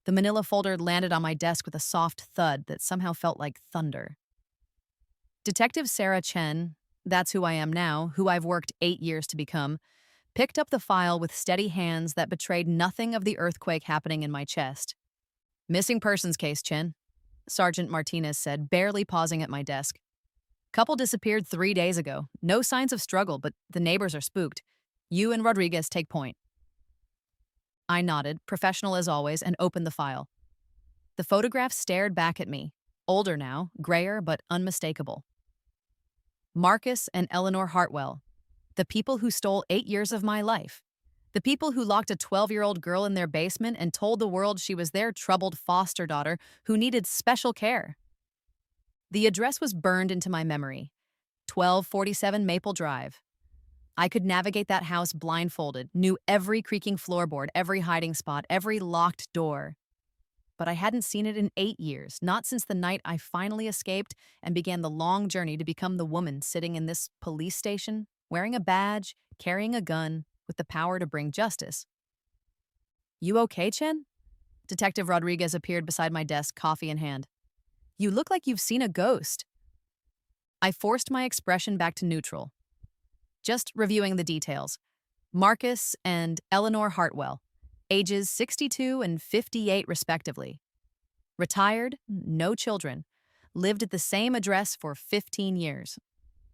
The manila folder landed on my desk with a soft thud that somehow felt like thunder. Detective Sarah Chen, that's who I am now, who I've worked 8 years to become, picked up the file with steady hands that betrayed nothing of the earthquake happening in my chest. Missing persons case, Chen, Sergeant Martinez said, barely pausing at my desk. Couple disappeared 3 days ago. No signs of struggle, but the neighbors are spooked. You and Rodriguez take point. I nodded, professional as always, and opened the file. The photograph stared back at me. Older now, grayer, but unmistakable. Marcus and Eleanor Hartwell, the people who stole 8 years of my life. The people who locked a 12-year-old girl in their basement and told the world she was their troubled foster daughter who needed special care. The address was burned into my memory. 1247 Maple Drive. I could navigate that house blindfolded, knew every creaking floorboard, every hiding spot, every locked door. But I hadn't seen it in 8 years, not since the night I finally escaped and began the long journey to become the woman sitting in this police station, wearing a badge, carrying a gun, with the power to bring justice. You okay, Chen? Detective Rodriguez appeared beside my desk, coffee in hand. You look like you've seen a ghost. I forced my expression back to neutral. Just reviewing the details. Marcus and Eleanor Hartwell, ages 62 and 58 respectively. Retired, no children. Lived at the same address for 15 years.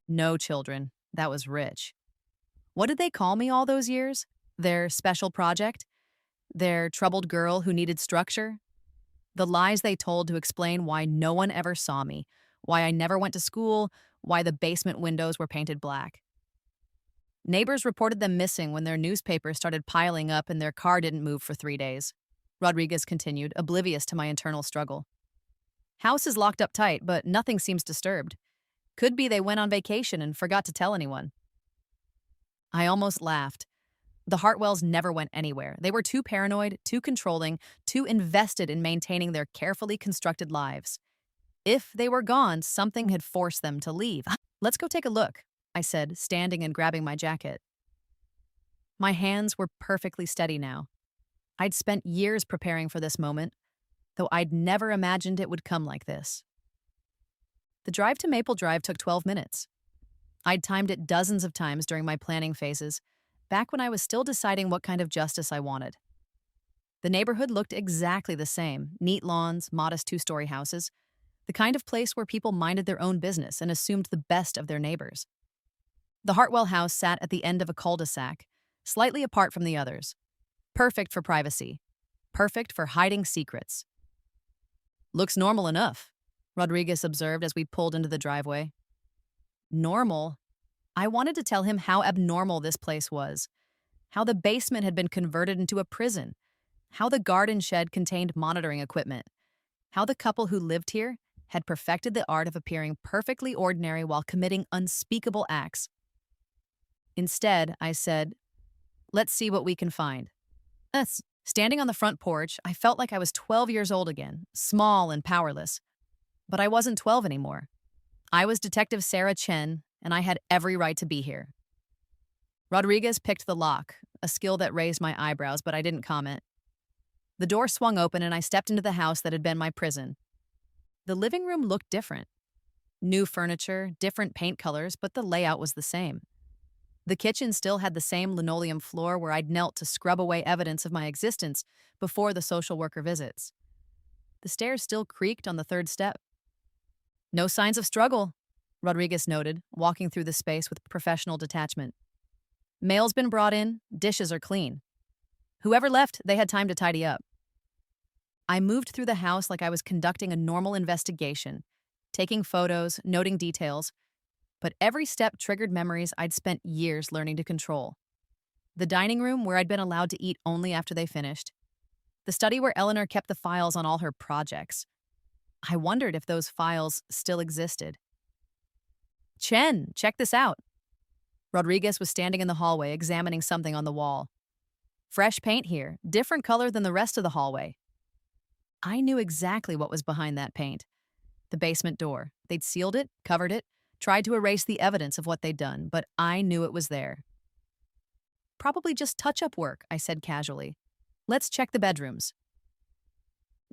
No children. That was rich. What did they call me all those years? Their special project? Their troubled girl who needed structure? The lies they told to explain why no one ever saw me, why I never went to school, why the basement windows were painted black. Neighbors reported them missing when their newspapers started piling up and their car didn't move for 3 days. Rodriguez continued, oblivious to my internal struggle. House is locked up tight, but nothing seems disturbed. Could be they went on vacation and forgot to tell anyone. I almost laughed. The Hartwells never went anywhere. They were too paranoid, too controlling, too invested in maintaining their carefully constructed lives. If they were gone, something had forced them to leave. Let's go take a look, I said, standing and grabbing my jacket. My hands were perfectly steady now. I'd spent years preparing for this moment, though I'd never imagined it would come like this. The drive to Maple Drive took 12 minutes. I'd timed it dozens of times during my planning phases, back when I was still deciding what kind of justice I wanted. The neighborhood looked exactly the same, neat lawns, modest two-story houses, the kind of place where people minded their own business and assumed the best of their neighbors. The Hartwell house sat at the end of a cul-de-sac, slightly apart from the others. Perfect for privacy. Perfect for hiding secrets. Looks normal enough, Rodriguez observed as we pulled into the driveway. Normal? I wanted to tell him how abnormal this place was, how the basement had been converted into a prison, how the garden shed contained monitoring equipment, how the couple who lived here had perfected the art of appearing perfectly ordinary while committing unspeakable acts. Instead, I said, let's see what we can find. Standing on the front porch, I felt like I was 12 years old again, small and powerless. But I wasn't 12 anymore. I was Detective Sarah Chen, and I had every right to be here. Rodriguez picked the lock, a skill that raised my eyebrows, but I didn't comment. The door swung open and I stepped into the house that had been my prison. The living room looked different. New furniture, different paint colors, but the layout was the same. The kitchen still had the same linoleum floor where I'd knelt to scrub away evidence of my existence before the social worker visits. The stairs still creaked on the third step. No signs of struggle, Rodriguez noted, walking through the space with professional detachment. Mail's been brought in, dishes are clean. Whoever left, they had time to tidy up. I moved through the house like I was conducting a normal investigation, taking photos, noting details, but every step triggered memories I'd spent years learning to control. The dining room where I'd been allowed to eat only after they finished. The study where Eleanor kept the files on all her projects. I wondered if those files still existed. Chen, check this out. Rodriguez was standing in the hallway examining something on the wall. Fresh paint here, different color than the rest of the hallway. I knew exactly what was behind that paint. The basement door. They'd sealed it, covered it, tried to erase the evidence of what they'd done, but I knew it was there. Probably just touch-up work, I said casually. Let's check the bedrooms.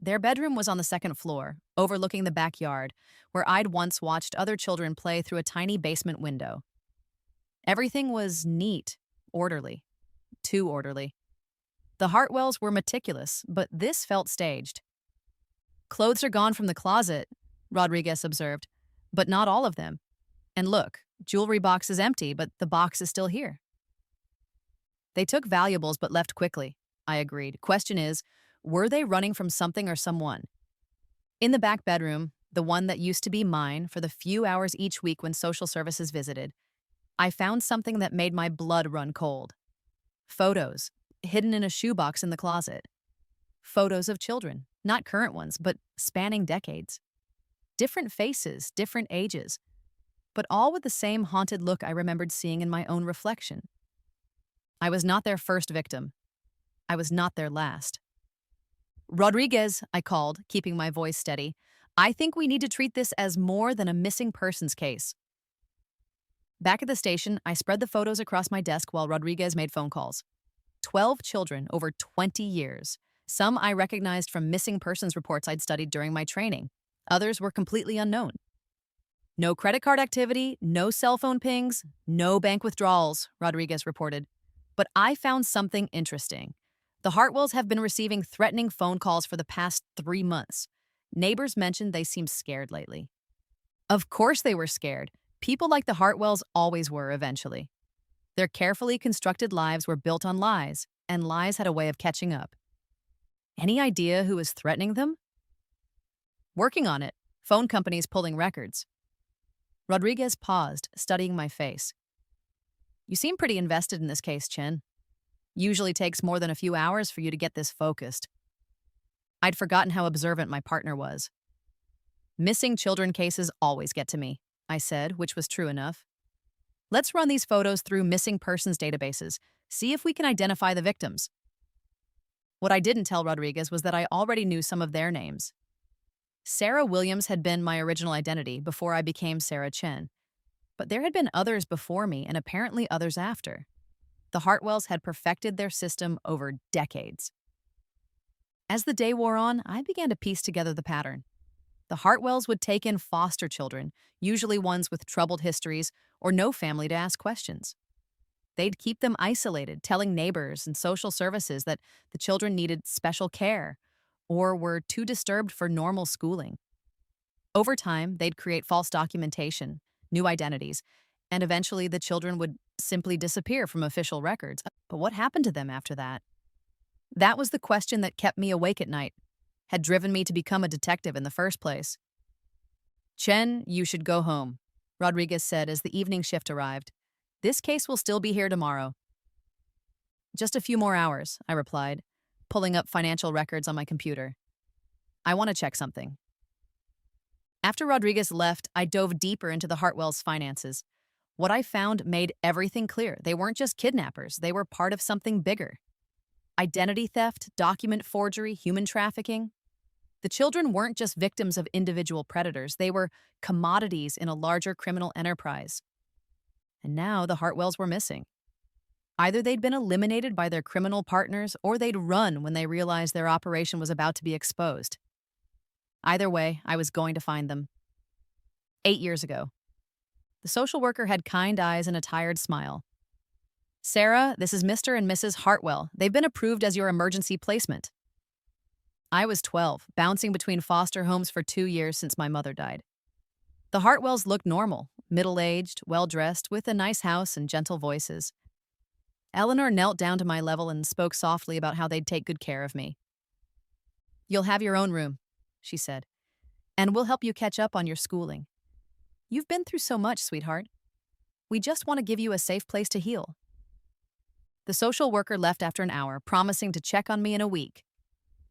Their bedroom was on the second floor, overlooking the backyard, where I'd once watched other children play through a tiny basement window. Everything was neat, orderly, too orderly. The Hartwells were meticulous, but this felt staged. Clothes are gone from the closet, Rodriguez observed, but not all of them. And look, jewelry box is empty, but the box is still here. They took valuables but left quickly, I agreed. Question is, were they running from something or someone? In the back bedroom, the one that used to be mine for the few hours each week when social services visited, I found something that made my blood run cold. Photos, hidden in a shoebox in the closet. Photos of children, not current ones, but spanning decades. Different faces, different ages, but all with the same haunted look I remembered seeing in my own reflection. I was not their first victim. I was not their last. Rodriguez, I called, keeping my voice steady. I think we need to treat this as more than a missing persons case. Back at the station, I spread the photos across my desk while Rodriguez made phone calls. 12 children over 20 years. Some I recognized from missing persons reports I'd studied during my training. Others were completely unknown. No credit card activity, no cell phone pings, no bank withdrawals, Rodriguez reported. But I found something interesting. The Hartwells have been receiving threatening phone calls for the past 3 months. Neighbors mentioned they seemed scared lately. Of course they were scared. People like the Hartwells always were eventually. Their carefully constructed lives were built on lies, and lies had a way of catching up. Any idea who was threatening them? Working on it. Phone companies pulling records. Rodriguez paused, studying my face. You seem pretty invested in this case, Chen. Usually takes more than a few hours for you to get this focused. I'd forgotten how observant my partner was. Missing children cases always get to me, I said, which was true enough. Let's run these photos through missing persons databases, see if we can identify the victims. What I didn't tell Rodriguez was that I already knew some of their names. Sarah Williams had been my original identity before I became Sarah Chen. But there had been others before me and apparently others after. The Hartwells had perfected their system over decades. As the day wore on, I began to piece together the pattern. The Hartwells would take in foster children, usually ones with troubled histories or no family to ask questions. They'd keep them isolated, telling neighbors and social services that the children needed special care or were too disturbed for normal schooling. Over time, they'd create false documentation, new identities, and eventually the children would simply disappear from official records. But what happened to them after that? That was the question that kept me awake at night, had driven me to become a detective in the first place. Chen, you should go home, Rodriguez said as the evening shift arrived. This case will still be here tomorrow. Just a few more hours, I replied, pulling up financial records on my computer. I want to check something. After Rodriguez left, I dove deeper into the Hartwells' finances. What I found made everything clear. They weren't just kidnappers, they were part of something bigger. Identity theft, document forgery, human trafficking. The children weren't just victims of individual predators, they were commodities in a larger criminal enterprise. And now the Hartwells were missing. Either they'd been eliminated by their criminal partners or they'd run when they realized their operation was about to be exposed. Either way, I was going to find them. 8 years ago. The social worker had kind eyes and a tired smile. Sarah, this is Mr. and Mrs. Hartwell. They've been approved as your emergency placement. I was 12, bouncing between foster homes for 2 years since my mother died. The Hartwells looked normal, middle-aged, well-dressed, with a nice house and gentle voices. Eleanor knelt down to my level and spoke softly about how they'd take good care of me. You'll have your own room, she said, and we'll help you catch up on your schooling. You've been through so much, sweetheart. We just want to give you a safe place to heal. The social worker left after an hour, promising to check on me in a week.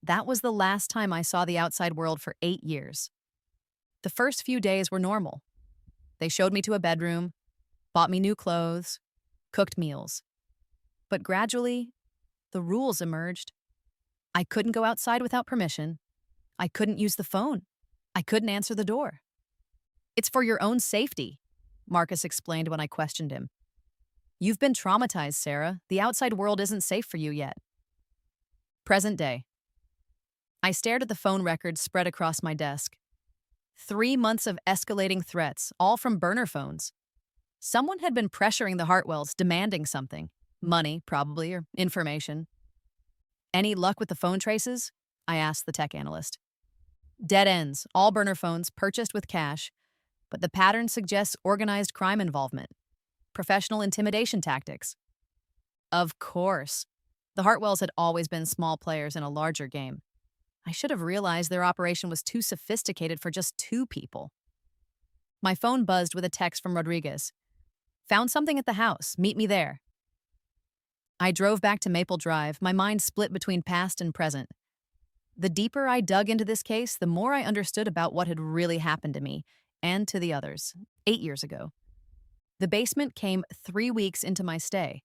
That was the last time I saw the outside world for 8 years. The first few days were normal. They showed me to a bedroom, bought me new clothes, cooked meals. But gradually, the rules emerged. I couldn't go outside without permission. I couldn't use the phone. I couldn't answer the door. It's for your own safety, Marcus explained when I questioned him. You've been traumatized, Sarah. The outside world isn't safe for you yet. Present day. I stared at the phone records spread across my desk. 3 months of escalating threats, all from burner phones. Someone had been pressuring the Hartwells, demanding something. Money, probably, or information. Any luck with the phone traces? I asked the tech analyst. Dead ends, all burner phones, purchased with cash. But the pattern suggests organized crime involvement. Professional intimidation tactics. Of course. The Hartwells had always been small players in a larger game. I should have realized their operation was too sophisticated for just two people. My phone buzzed with a text from Rodriguez. Found something at the house. Meet me there. I drove back to Maple Drive, my mind split between past and present. The deeper I dug into this case, the more I understood about what had really happened to me and to the others, 8 years ago. The basement came 3 weeks into my stay.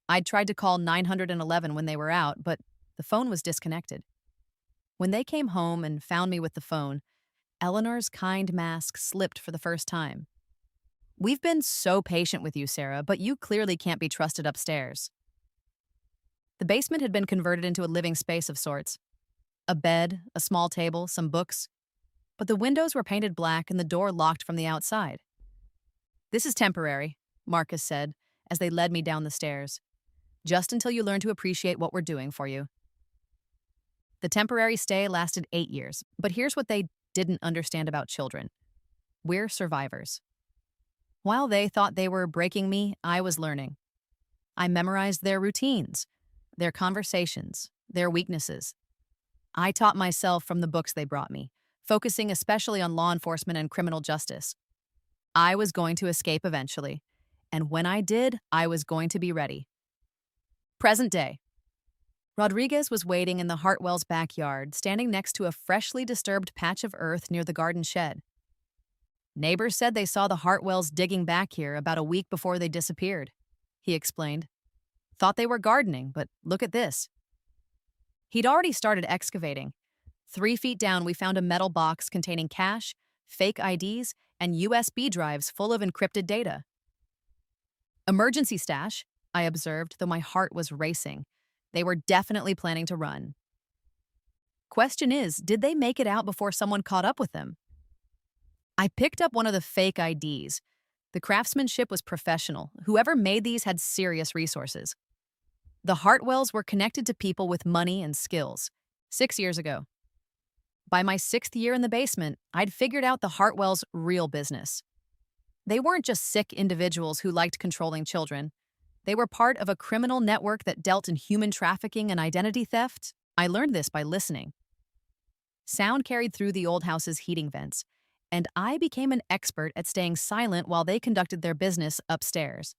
I'd tried to call 911 when they were out, but the phone was disconnected. When they came home and found me with the phone, Eleanor's kind mask slipped for the first time. We've been so patient with you, Sarah, but you clearly can't be trusted upstairs. The basement had been converted into a living space of sorts. A bed, a small table, some books. But the windows were painted black and the door locked from the outside. This is temporary, Marcus said, as they led me down the stairs. Just until you learn to appreciate what we're doing for you. The temporary stay lasted 8 years, but here's what they didn't understand about children. We're survivors. While they thought they were breaking me, I was learning. I memorized their routines, their conversations, their weaknesses. I taught myself from the books they brought me, focusing especially on law enforcement and criminal justice. I was going to escape eventually, and when I did, I was going to be ready. Present day. Rodriguez was waiting in the Hartwells' backyard, standing next to a freshly disturbed patch of earth near the garden shed. Neighbors said they saw the Hartwells digging back here about a week before they disappeared, he explained. Thought they were gardening, but look at this. He'd already started excavating. 3 feet down, we found a metal box containing cash, fake IDs, and USB drives full of encrypted data. Emergency stash, I observed, though my heart was racing. They were definitely planning to run. Question is, did they make it out before someone caught up with them? I picked up one of the fake IDs. The craftsmanship was professional. Whoever made these had serious resources. The Hartwells were connected to people with money and skills. 6 years ago. By my 6th year in the basement, I'd figured out the Hartwells' real business. They weren't just sick individuals who liked controlling children. They were part of a criminal network that dealt in human trafficking and identity theft. I learned this by listening. Sound carried through the old house's heating vents, and I became an expert at staying silent while they conducted their business upstairs.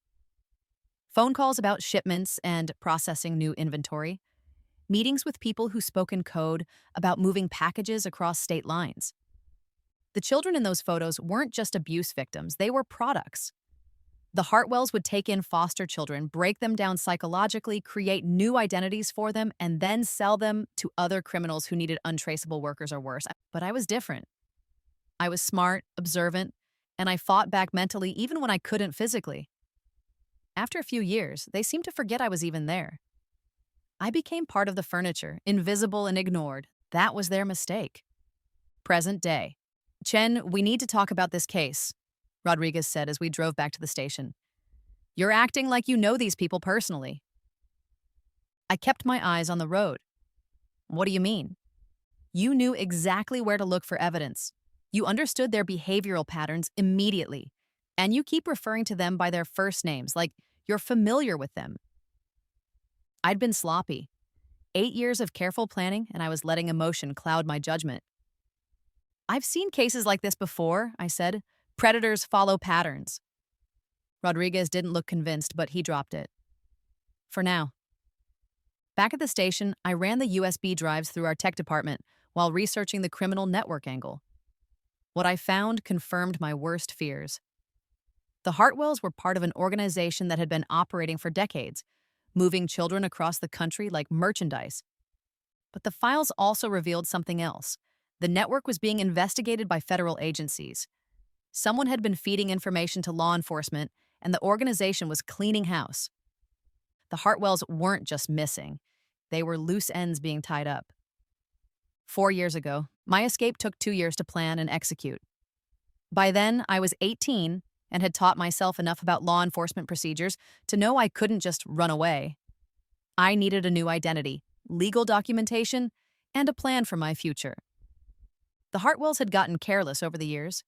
Phone calls about shipments and processing new inventory. Meetings with people who spoke in code about moving packages across state lines. The children in those photos weren't just abuse victims, they were products. The Hartwells would take in foster children, break them down psychologically, create new identities for them, and then sell them to other criminals who needed untraceable workers or worse. But I was different. I was smart, observant, and I fought back mentally even when I couldn't physically. After a few years, they seemed to forget I was even there. I became part of the furniture, invisible and ignored. That was their mistake. Present day. Chen, we need to talk about this case, Rodriguez said as we drove back to the station. You're acting like you know these people personally. I kept my eyes on the road. What do you mean? You knew exactly where to look for evidence. You understood their behavioral patterns immediately, and you keep referring to them by their first names, like you're familiar with them. I'd been sloppy. 8 years of careful planning, and I was letting emotion cloud my judgment. I've seen cases like this before, I said. Predators follow patterns. Rodriguez didn't look convinced, but he dropped it. For now. Back at the station, I ran the USB drives through our tech department while researching the criminal network angle. What I found confirmed my worst fears. The Hartwells were part of an organization that had been operating for decades, moving children across the country like merchandise. But the files also revealed something else. The network was being investigated by federal agencies. Someone had been feeding information to law enforcement, and the organization was cleaning house. The Hartwells weren't just missing. They were loose ends being tied up. 4 years ago, my escape took 2 years to plan and execute. By then, I was 18 and had taught myself enough about law enforcement procedures to know I couldn't just run away. I needed a new identity, legal documentation, and a plan for my future. The Hartwells had gotten careless over the years.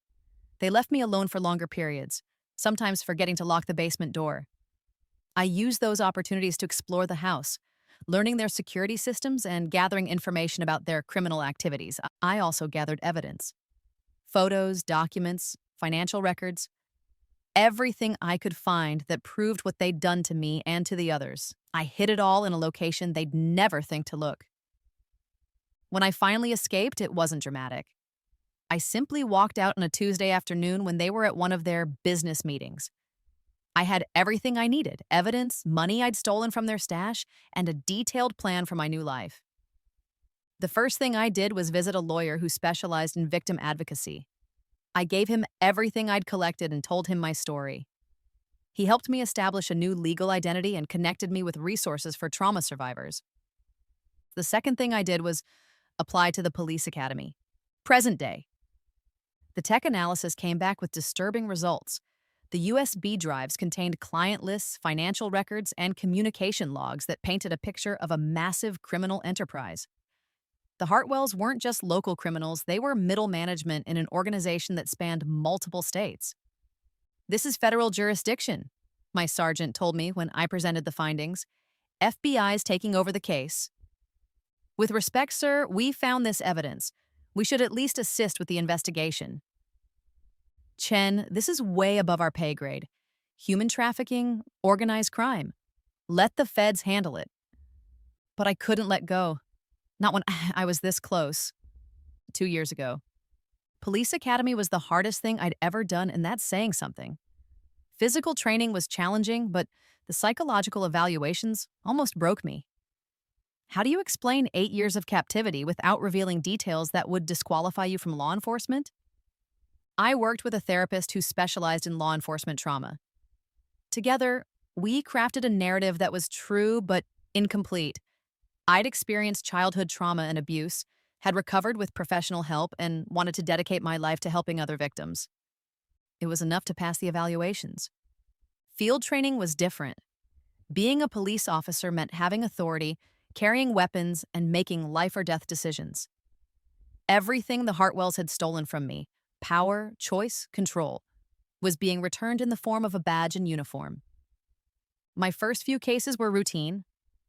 They left me alone for longer periods, sometimes forgetting to lock the basement door. I used those opportunities to explore the house, learning their security systems and gathering information about their criminal activities. I also gathered evidence: photos, documents, financial records, everything I could find that proved what they'd done to me and to the others. I hid it all in a location they'd never think to look. When I finally escaped, it wasn't dramatic. I simply walked out on a Tuesday afternoon when they were at one of their business meetings. I had everything I needed: evidence, money I'd stolen from their stash, and a detailed plan for my new life. The first thing I did was visit a lawyer who specialized in victim advocacy. I gave him everything I'd collected and told him my story. He helped me establish a new legal identity and connected me with resources for trauma survivors. The second thing I did was apply to the police academy. Present day. The tech analysis came back with disturbing results. The USB drives contained client lists, financial records, and communication logs that painted a picture of a massive criminal enterprise. The Hartwells weren't just local criminals, they were middle management in an organization that spanned multiple states. "This is federal jurisdiction," my sergeant told me when I presented the findings. "FBI's taking over the case." "With respect, sir, we found this evidence. We should at least assist with the investigation." "Chen, this is way above our pay grade. Human trafficking, organized crime. Let the feds handle it." But I couldn't let go. Not when I was this close. 2 years ago. Police academy was the hardest thing I'd ever done, and that's saying something. Physical training was challenging, but the psychological evaluations almost broke me. How do you explain 8 years of captivity without revealing details that would disqualify you from law enforcement? I worked with a therapist who specialized in law enforcement trauma. Together, we crafted a narrative that was true but incomplete. I'd experienced childhood trauma and abuse, had recovered with professional help, and wanted to dedicate my life to helping other victims. It was enough to pass the evaluations. Field training was different. Being a police officer meant having authority, carrying weapons, and making life or death decisions. Everything the Hartwells had stolen from me, power, choice, control, was being returned in the form of a badge and uniform. My first few cases were routine: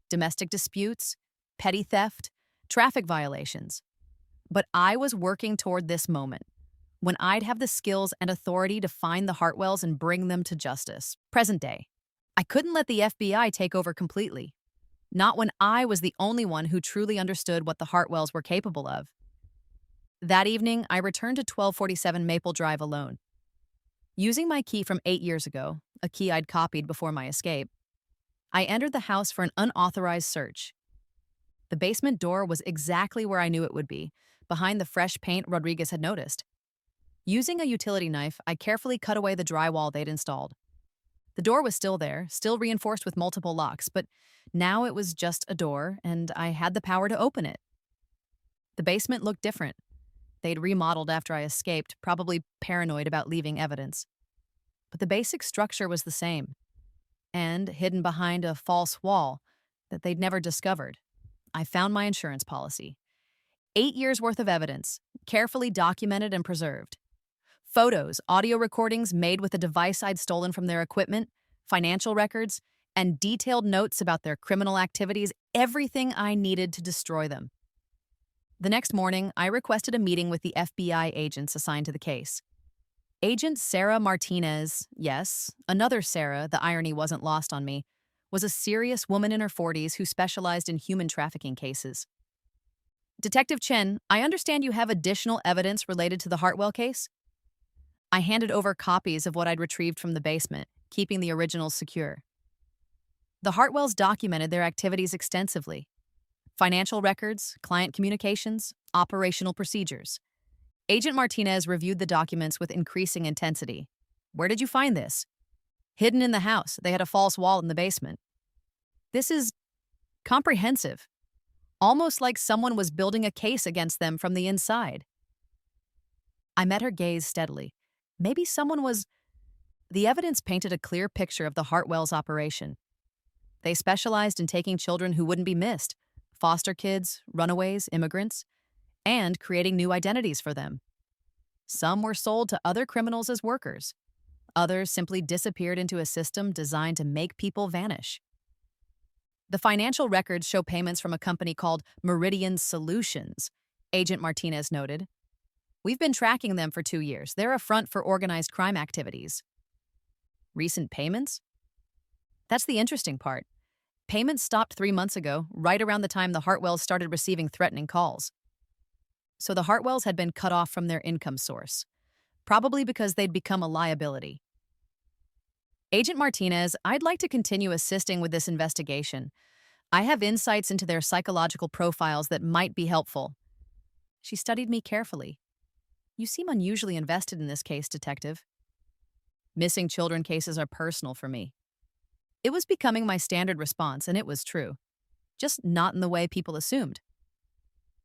domestic disputes, petty theft, traffic violations. But I was working toward this moment, when I'd have the skills and authority to find the Hartwells and bring them to justice. Present day. I couldn't let the FBI take over completely. Not when I was the only one who truly understood what the Hartwells were capable of. That evening, I returned to 1247 Maple Drive alone. Using my key from 8 years ago, a key I'd copied before my escape, I entered the house for an unauthorized search. The basement door was exactly where I knew it would be, behind the fresh paint Rodriguez had noticed. Using a utility knife, I carefully cut away the drywall they'd installed. The door was still there, still reinforced with multiple locks, but now it was just a door, and I had the power to open it. The basement looked different. They'd remodeled after I escaped, probably paranoid about leaving evidence. But the basic structure was the same, and hidden behind a false wall that they'd never discovered, I found my insurance policy. 8 years worth of evidence, carefully documented and preserved. Photos, audio recordings made with a device I'd stolen from their equipment, financial records, and detailed notes about their criminal activities, everything I needed to destroy them. The next morning, I requested a meeting with the FBI agents assigned to the case. Agent Sarah Martinez, yes, another Sarah, the irony wasn't lost on me, was a serious woman in her 40s who specialized in human trafficking cases. "Detective Chen, I understand you have additional evidence related to the Hartwell case?" I handed over copies of what I'd retrieved from the basement, keeping the originals secure. The Hartwells documented their activities extensively: financial records, client communications, operational procedures. Agent Martinez reviewed the documents with increasing intensity. "Where did you find this?" "Hidden in the house. They had a false wall in the basement." "This is comprehensive. almost like someone was building a case against them from the inside. I met her gaze steadily. Maybe someone was. The evidence painted a clear picture of the Hartwells' operation. They specialized in taking children who wouldn't be missed, foster kids, runaways, immigrants, and creating new identities for them. Some were sold to other criminals as workers. Others simply disappeared into a system designed to make people vanish. The financial records show payments from a company called Meridian Solutions, Agent Martinez noted. We've been tracking them for 2 years. They're a front for organized crime activities. Recent payments? That's the interesting part. Payments stopped 3 months ago, right around the time the Hartwells started receiving threatening calls. So the Hartwells had been cut off from their income source, probably because they'd become a liability. Agent Martinez, I'd like to continue assisting with this investigation. I have insights into their psychological profiles that might be helpful. She studied me carefully. You seem unusually invested in this case, Detective. Missing children cases are personal for me. It was becoming my standard response, and it was true. Just not in the way people assumed.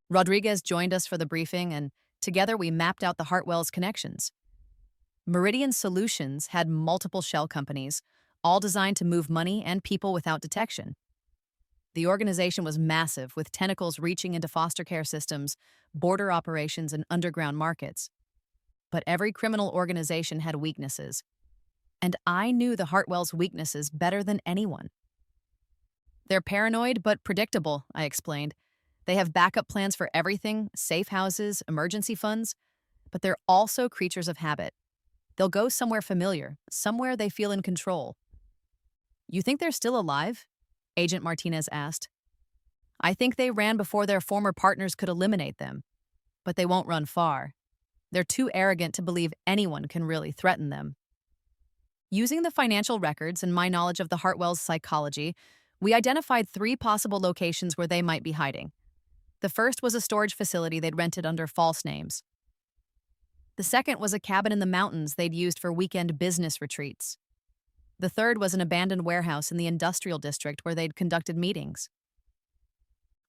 Rodriguez joined us for the briefing, and together we mapped out the Hartwells' connections. Meridian Solutions had multiple shell companies, all designed to move money and people without detection. The organization was massive, with tentacles reaching into foster care systems, border operations, and underground markets. But every criminal organization had weaknesses. And I knew the Hartwells' weaknesses better than anyone. They're paranoid but predictable, I explained. They have backup plans for everything, safe houses, emergency funds, but they're also creatures of habit. They'll go somewhere familiar, somewhere they feel in control. You think they're still alive? Agent Martinez asked. I think they ran before their former partners could eliminate them, but they won't run far. They're too arrogant to believe anyone can really threaten them. Using the financial records and my knowledge of the Hartwells' psychology, we identified 3 possible locations where they might be hiding. The first was a storage facility they'd rented under false names. The second was a cabin in the mountains they'd used for weekend business retreats. The third was an abandoned warehouse in the industrial district where they'd conducted meetings.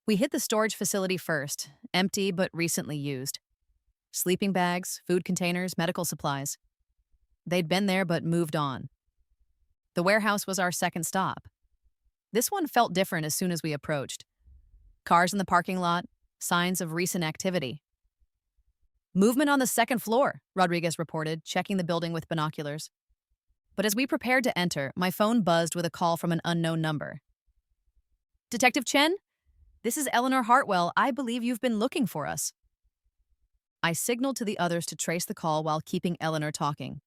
We hit the storage facility first, empty but recently used. Sleeping bags, food containers, medical supplies. They'd been there but moved on. The warehouse was our second stop. This one felt different as soon as we approached. Cars in the parking lot, signs of recent activity. Movement on the second floor, Rodriguez reported, checking the building with binoculars. But as we prepared to enter, my phone buzzed with a call from an unknown number. Detective Chen? This is Eleanor Hartwell. I believe you've been looking for us. I signaled to the others to trace the call while keeping Eleanor talking.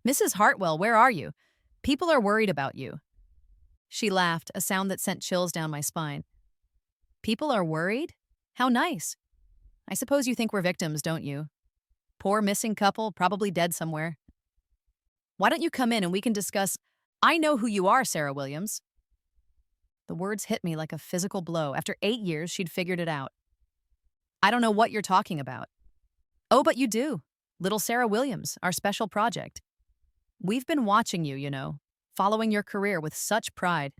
Mrs. Hartwell, where are you? People are worried about you. She laughed, a sound that sent chills down my spine. People are worried? How nice. I suppose you think we're victims, don't you? Poor missing couple, probably dead somewhere. Why don't you come in and we can discuss. I know who you are, Sarah Williams. The words hit me like a physical blow. After 8 years, she'd figured it out. I don't know what you're talking about. Oh, but you do. Little Sarah Williams, our special project. We've been watching you, following your career with such pride.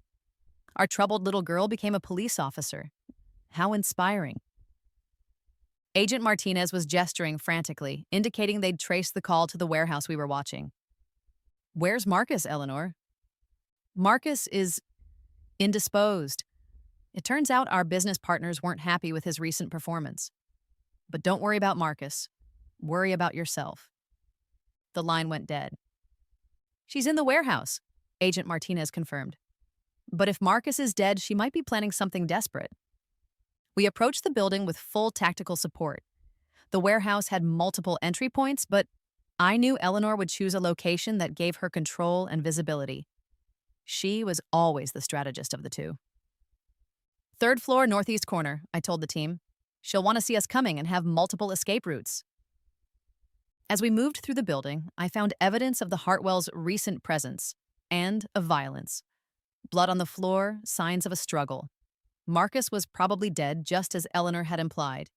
Our troubled little girl became a police officer. How inspiring. Agent Martinez was gesturing frantically, indicating they'd traced the call to the warehouse we were watching. Where's Marcus, Eleanor? Marcus is indisposed. It turns out our business partners weren't happy with his recent performance. But don't worry about Marcus. Worry about yourself. The line went dead. She's in the warehouse, Agent Martinez confirmed. But if Marcus is dead, she might be planning something desperate. We approached the building with full tactical support. The warehouse had multiple entry points, but I knew Eleanor would choose a location that gave her control and visibility. She was always the strategist of the two. 3rd floor, northeast corner, I told the team. She'll want to see us coming and have multiple escape routes. As we moved through the building, I found evidence of the Hartwells' recent presence and of violence. Blood on the floor, signs of a struggle. Marcus was probably dead, just as Eleanor had implied.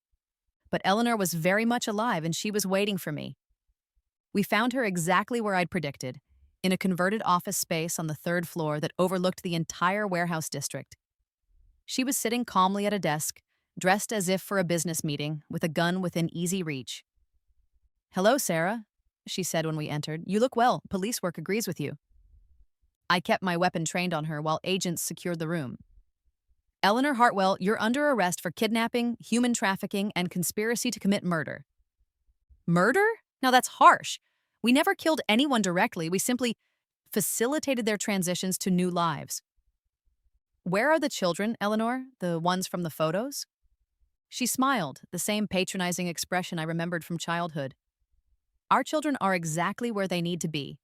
But Eleanor was very much alive, and she was waiting for me. We found her exactly where I'd predicted, in a converted office space on the 3rd floor that overlooked the entire warehouse district. She was sitting calmly at a desk, dressed as if for a business meeting, with a gun within easy reach. "Hello, Sarah," she said when we entered. "You look well. Police work agrees with you." I kept my weapon trained on her while agents secured the room. "Eleanor Hartwell, you're under arrest for kidnapping, human trafficking, and conspiracy to commit murder." Murder? Now that's harsh. We never killed anyone directly. We simply facilitated their transitions to new lives. "Where are the children, Eleanor? The ones from the photos?" She smiled, the same patronizing expression I remembered from childhood. "Our children are exactly where they need to be,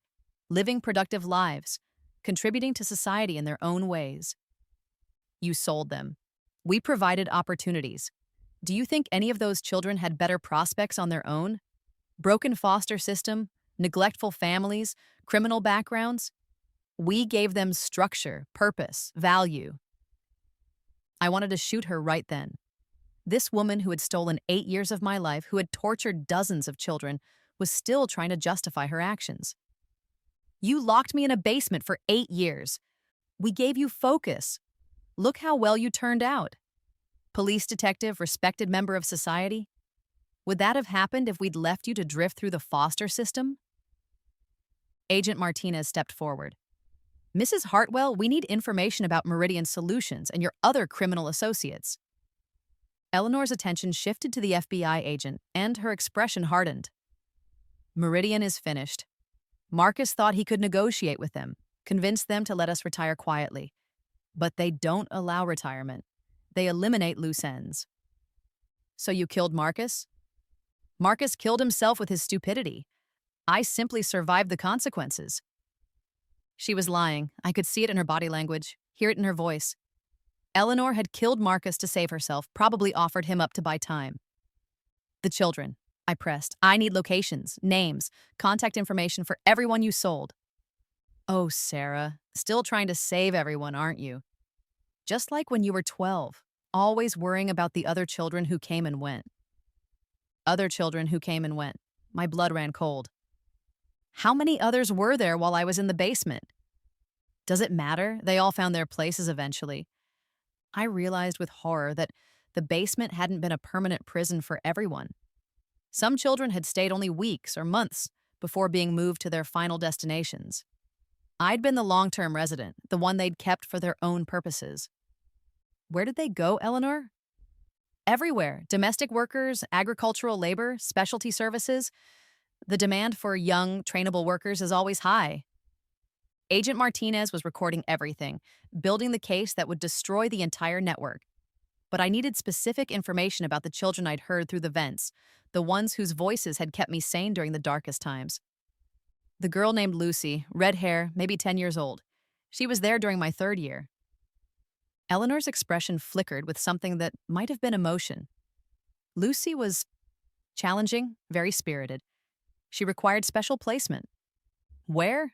living productive lives, contributing to society in their own ways." "You sold them. We provided opportunities. Do you think any of those children had better prospects on their own? Broken foster system, neglectful families, criminal backgrounds? We gave them structure, purpose, value." I wanted to shoot her right then. This woman who had stolen 8 years of my life, who had tortured dozens of children, was still trying to justify her actions. "You locked me in a basement for 8 years. We gave you focus. Look how well you turned out. Police detective, respected member of society. Would that have happened if we'd left you to drift through the foster system?" Agent Martinez stepped forward. "Mrs. Hartwell, we need information about Meridian Solutions and your other criminal associates." Eleanor's attention shifted to the FBI agent, and her expression hardened. "Meridian is finished. Marcus thought he could negotiate with them, convince them to let us retire quietly. But they don't allow retirement. They eliminate loose ends." "So you killed Marcus?" "Marcus killed himself with his stupidity. I simply survived the consequences." She was lying. I could see it in her body language, hear it in her voice. Eleanor had killed Marcus to save herself, probably offered him up to buy time. "The children," I pressed. "I need locations, names, contact information for everyone you sold." "Oh, Sarah, still trying to save everyone, aren't you? Just like when you were 12, always worrying about the other children who came and went." "Other children who came and went." My blood ran cold. How many others were there while I was in the basement? Does it matter? They all found their places eventually. I realized with horror that the basement hadn't been a permanent prison for everyone. Some children had stayed only weeks or months before being moved to their final destinations. I'd been the long-term resident, the one they'd kept for their own purposes. Where did they go, Eleanor? Everywhere. Domestic workers, agricultural labor, specialty services. The demand for young, trainable workers is always high. Agent Martinez was recording everything, building the case that would destroy the entire network. But I needed specific information about the children I'd heard through the vents, the ones whose voices had kept me sane during the darkest times. The girl named Lucy, red hair, maybe 10 years old. She was there during my 3rd year. Eleanor's expression flickered with something that might have been emotion. Lucy was challenging, very spirited. She required special placement. Where?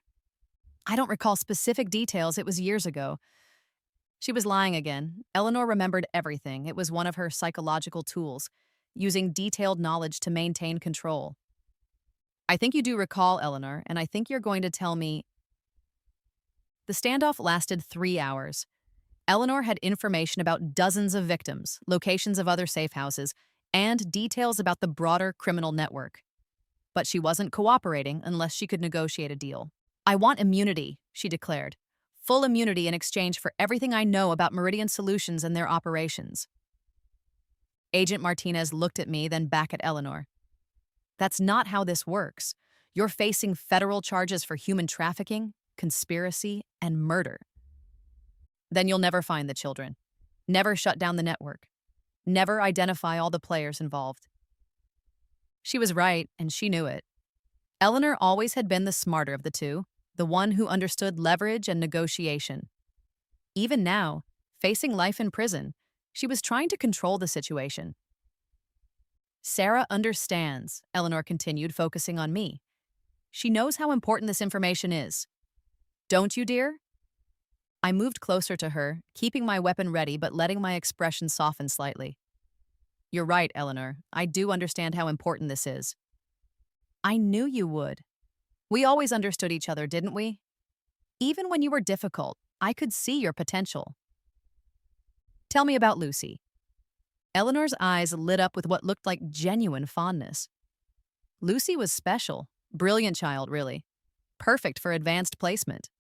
I don't recall specific details. It was years ago. She was lying again. Eleanor remembered everything. It was one of her psychological tools, using detailed knowledge to maintain control. "I think you do recall, Eleanor, and I think you're going to tell me—" The standoff lasted 3 hours. Eleanor had information about dozens of victims, locations of other safe houses, and details about the broader criminal network. But she wasn't cooperating unless she could negotiate a deal. "I want immunity," she declared. "Full immunity in exchange for everything I know about Meridian Solutions and their operations." Agent Martinez looked at me, then back at Eleanor. "That's not how this works. You're facing federal charges for human trafficking, conspiracy, and murder. Then you'll never find the children. Never shut down the network. Never identify all the players involved." She was right, and she knew it. Eleanor always had been the smarter of the two, the one who understood leverage and negotiation. Even now, facing life in prison, she was trying to control the situation. "Sarah understands," Eleanor continued, focusing on me. "She knows how important this information is. Don't you, dear?" I moved closer to her, keeping my weapon ready but letting my expression soften slightly. "You're right, Eleanor. I do understand how important this is." "I knew you would. We always understood each other, didn't we? Even when you were difficult, I could see your potential." Tell me about Lucy. Eleanor's eyes lit up with what looked like genuine fondness. Lucy was special. Brilliant child, really. Perfect for advanced placement.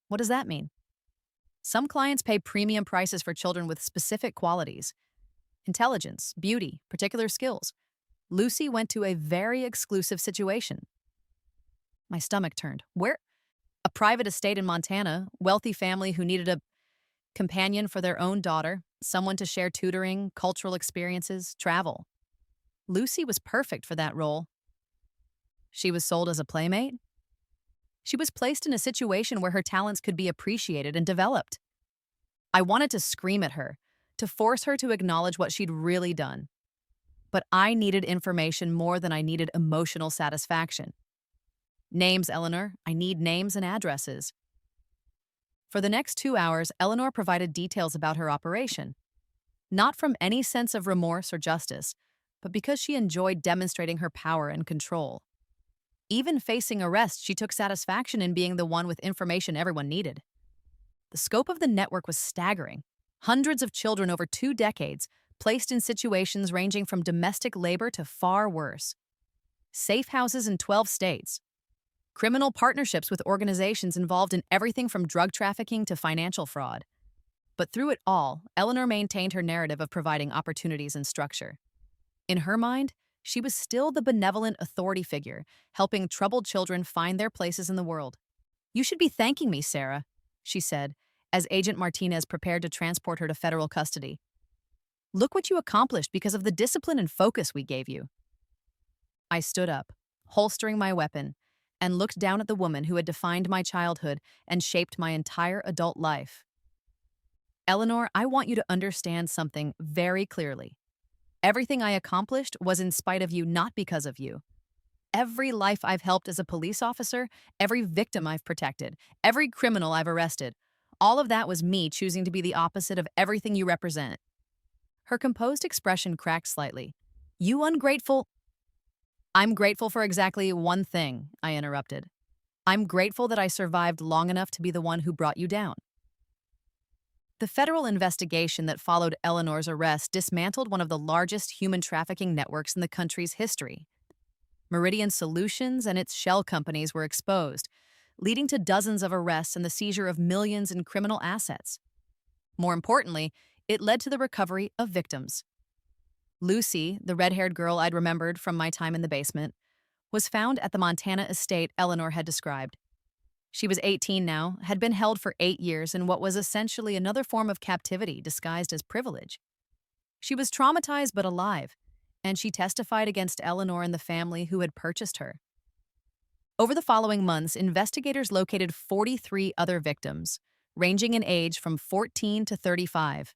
What does that mean? Some clients pay premium prices for children with specific qualities: intelligence, beauty, particular skills. Lucy went to a very exclusive situation. My stomach turned. Where? A private estate in Montana, wealthy family who needed a companion for their own daughter, someone to share tutoring, cultural experiences, travel. Lucy was perfect for that role. She was sold as a playmate? She was placed in a situation where her talents could be appreciated and developed. I wanted to scream at her, to force her to acknowledge what she'd really done. But I needed information more than I needed emotional satisfaction. Names, Eleanor. I need names and addresses. For the next 2 hours, Eleanor provided details about her operation. Not from any sense of remorse or justice, but because she enjoyed demonstrating her power and control. Even facing arrest, she took satisfaction in being the one with information everyone needed. The scope of the network was staggering. Hundreds of children over 2 decades, placed in situations ranging from domestic labor to far worse. Safe houses in 12 states. Criminal partnerships with organizations involved in everything from drug trafficking to financial fraud. But through it all, Eleanor maintained her narrative of providing opportunities and structure. In her mind, she was still the benevolent authority figure, helping troubled children find their places in the world. "You should be thanking me, Sarah," she said, as Agent Martinez prepared to transport her to federal custody. "Look what you accomplished because of the discipline and focus we gave you." I stood up, holstering my weapon, and looked down at the woman who had defined my childhood and shaped my entire adult life. "Eleanor, I want you to understand something very clearly. Everything I accomplished was in spite of you, not because of you. Every life I've helped as a police officer, every victim I've protected, every criminal I've arrested, all of that was me choosing to be the opposite of everything you represent." Her composed expression cracked slightly. "You ungrateful—" "I'm grateful for exactly one thing," I interrupted. "I'm grateful that I survived long enough to be the one who brought you down." The federal investigation that followed Eleanor's arrest dismantled one of the largest human trafficking networks in the country's history. Meridian Solutions and its shell companies were exposed, leading to dozens of arrests and the seizure of millions in criminal assets. More importantly, it led to the recovery of victims. Lucy, the red-haired girl I'd remembered from my time in the basement, was found at the Montana estate Eleanor had described. She was 18 now, had been held for 8 years in what was essentially another form of captivity disguised as privilege. She was traumatized but alive, and she testified against Eleanor and the family who had purchased her. Over the following months, investigators located 43 other victims, ranging in age from 14 to 35.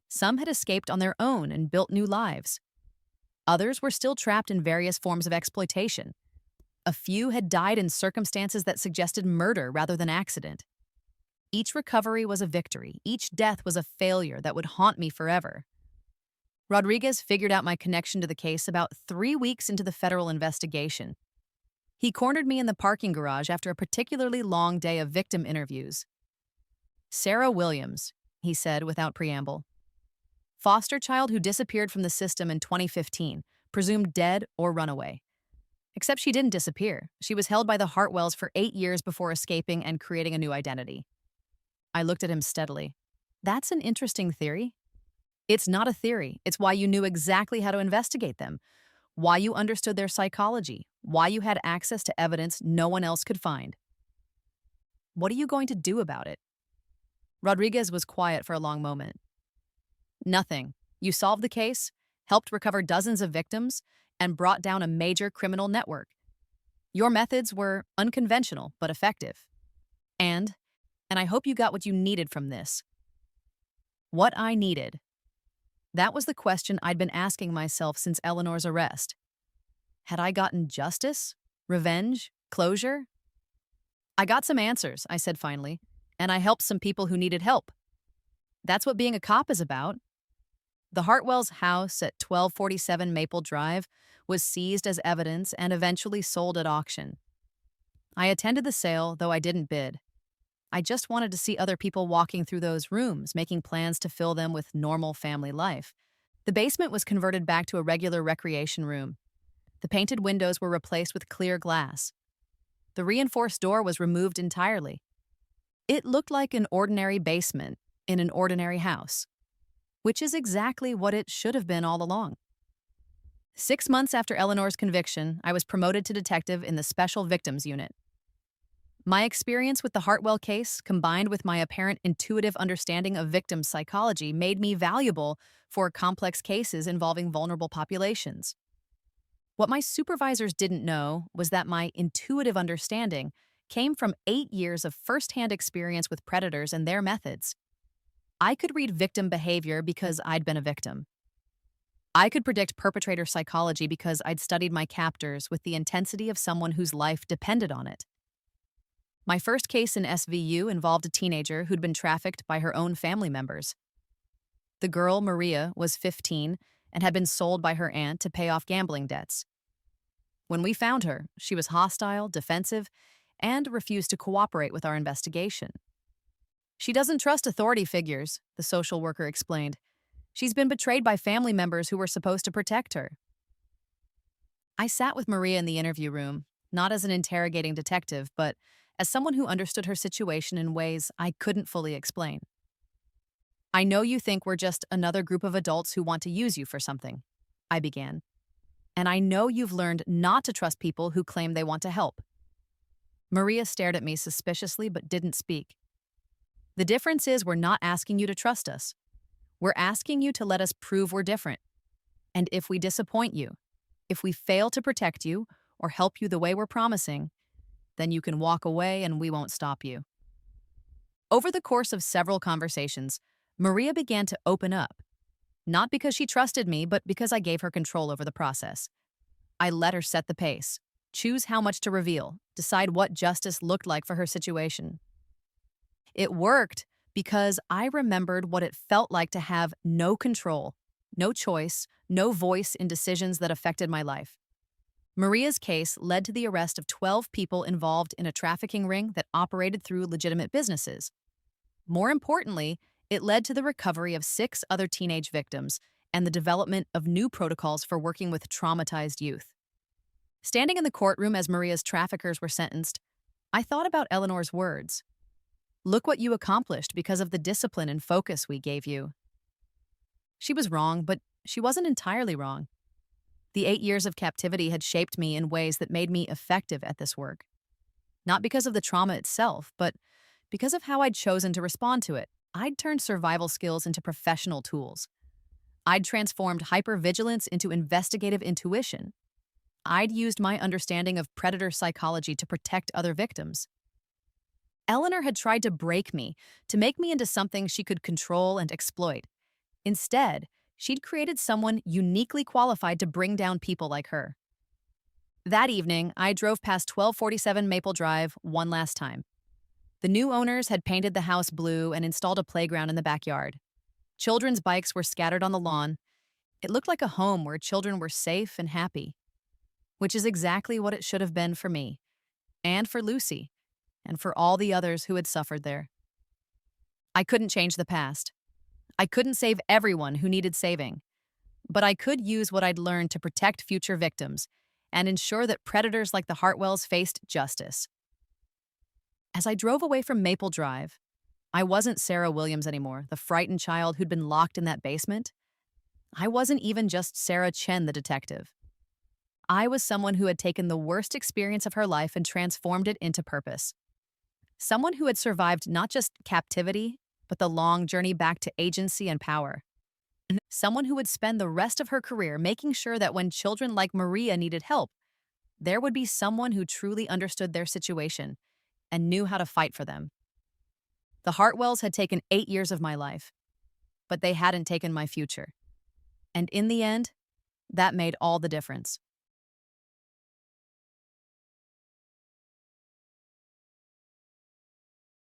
Some had escaped on their own and built new lives. Others were still trapped in various forms of exploitation. A few had died in circumstances that suggested murder rather than accident. Each recovery was a victory. Each death was a failure that would haunt me forever. Rodriguez figured out my connection to the case about 3 weeks into the federal investigation. He cornered me in the parking garage after a particularly long day of victim interviews. "Sarah Williams," he said without preamble. "Foster child who disappeared from the system in 2015, presumed dead or runaway. Except she didn't disappear. She was held by the Hartwells for 8 years before escaping and creating a new identity." I looked at him steadily. "That's an interesting theory." "It's not a theory. It's why you knew exactly how to investigate them, why you understood their psychology, why you had access to evidence no one else could find." "What are you going to do about it?" Rodriguez was quiet for a long moment. "Nothing. You solved the case, helped recover dozens of victims, and brought down a major criminal network. Your methods were unconventional but effective. And I hope you got what you needed from this." What I needed? That was the question I'd been asking myself since Eleanor's arrest. Had I gotten justice? Revenge? Closure? "I got some answers," I said finally, "and I helped some people who needed help. That's what being a cop is about." The Hartwell's house at 1247 Maple Drive was seized as evidence and eventually sold at auction. I attended the sale, though I didn't bid. I just wanted to see other people walking through those rooms, making plans to fill them with normal family life. The basement was converted back to a regular recreation room. The painted windows were replaced with clear glass. The reinforced door was removed entirely. It looked like an ordinary basement in an ordinary house, which is exactly what it should have been all along. 6 months after Eleanor's conviction, I was promoted to detective in the Special Victims Unit. My experience with the Hartwell case, combined with my apparent intuitive understanding of victim psychology, made me valuable for complex cases involving vulnerable populations. What my supervisors didn't know was that my intuitive understanding came from 8 years of firsthand experience with predators and their methods. I could read victim behavior because I'd been a victim. I could predict perpetrator psychology because I'd studied my captors with the intensity of someone whose life depended on it. My first case in SVU involved a teenager who'd been trafficked by her own family members. The girl, Maria, was 15 and had been sold by her aunt to pay off gambling debts. When we found her, she was hostile, defensive, and refused to cooperate with our investigation. She doesn't trust authority figures, the social worker explained. She's been betrayed by family members who were supposed to protect her. I sat with Maria in the interview room, not as an interrogating detective, but as someone who understood her situation in ways I couldn't fully explain. "I know you think we're just another group of adults who want to use you for something," I began. "And I know you've learned not to trust people who claim they want to help." Maria stared at me suspiciously but didn't speak. "The difference is we're not asking you to trust us. We're asking you to let us prove we're different. And if we disappoint you, if we fail to protect you or help you the way we're promising, then you can walk away and we won't stop you." Over the course of several conversations, Maria began to open up, not because she trusted me, but because I gave her control over the process. I let her set the pace, choose how much to reveal, decide what justice looked like for her situation. It worked because I remembered what it felt like to have no control, no choice, no voice in decisions that affected my life. Maria's case led to the arrest of 12 people involved in a trafficking ring that operated through legitimate businesses. More importantly, it led to the recovery of 6 other teenage victims and the development of new protocols for working with traumatized youth. Standing in the courtroom as Maria's traffickers were sentenced, I thought about Eleanor's words. "Look what you accomplished because of the discipline and focus we gave you." She was wrong, but she wasn't entirely wrong. The 8 years of captivity had shaped me in ways that made me effective at this work. Not because of the trauma itself, but because of how I'd chosen to respond to it. I'd turned survival skills into professional tools. I'd transformed hypervigilance into investigative intuition. I'd used my understanding of predator psychology to protect other victims. Eleanor had tried to break me, to make me into something she could control and exploit. Instead, she'd created someone uniquely qualified to bring down people like her. That evening, I drove past 1247 Maple Drive one last time. The new owners had painted the house blue and installed a playground in the backyard. Children's bikes were scattered on the lawn. It looked like a home where children were safe and happy, which is exactly what it should have been for me, and for Lucy, and for all the others who had suffered there. I couldn't change the past. I couldn't save everyone who needed saving, but I could use what I'd learned to protect future victims and ensure that predators like the Hartwells faced justice. As I drove away from Maple Drive, I wasn't Sarah Williams anymore, the frightened child who'd been locked in that basement. I wasn't even just Sarah Chen, the detective. I was someone who had taken the worst experience of her life and transformed it into purpose. Someone who had survived not just captivity, but the long journey back to agency and power. Someone who would spend the rest of her career making sure that when children like Maria needed help, there would be someone who truly understood their situation and knew how to fight for them. The Hartwells had taken 8 years of my life, but they hadn't taken my future. And in the end, that made all the difference.